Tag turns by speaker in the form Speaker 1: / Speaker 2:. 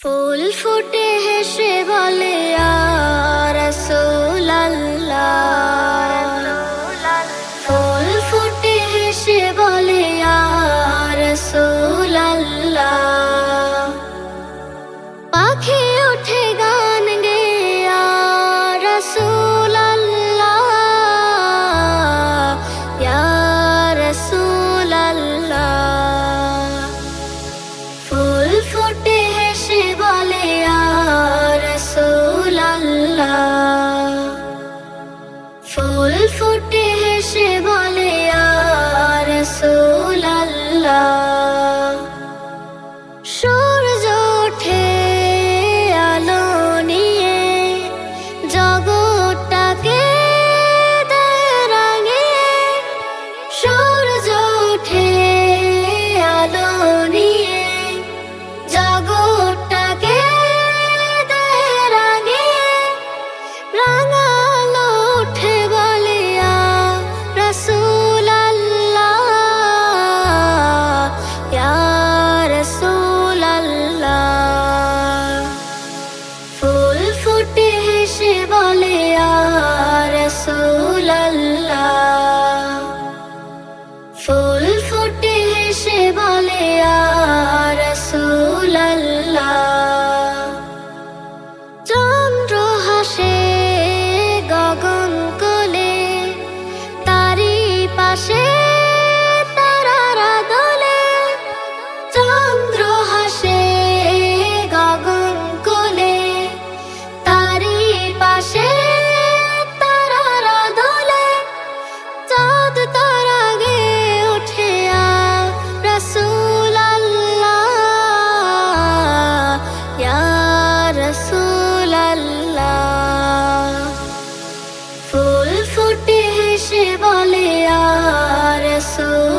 Speaker 1: ফুল ফুটে হেসে বলে ইয়া রাসূলাল্লাহ। ফুল ফুটে হেসে বলে ইয়া রাসূলাল্লাহ। পাখি ওঠে গান গেয়ে ইয়া রাসূলাল্লাহ, ইয়া রাসূলাল্লাহ। ফুল ফুটে হেসে বলে ইয়া রাসূলাল্লাহ। ফুল ফুটে হেসে বলে ইয়া রাসূলাল্লাহ। সূর্য ওঠে আলো নিয়ে, জগৎটাকে দেয় রাঙিয়ে। সূর্য ওঠে আলো নিয়ে, জগৎটাকে দেয় রাঙিয়ে। রাঙালো উঠে বলে ইয়া রাসূলাল্লাহ, ইয়া রাসূলাল্লাহ। ফুল ফুটে হেসে বলে ইয়া রাসূলাল্লাহ। ফুল ফুটে হেসে বলে ইয়া রাসূলাল্লাহ। চন্দ্র হাসে গগন কোলে, তারি পাশে তারারা দোলে। চন্দ্র হাসে গগন কোলে, তারি পাশে তারারা দোলে। চাঁদ তারা গেয়ে ওঠে ইয়া রাসূলাল্লাহ, ইয়া রাসূলাল্লাহ। ফুল ফুটে হেসে বলে ইয়া রাসূলাল্লাহ।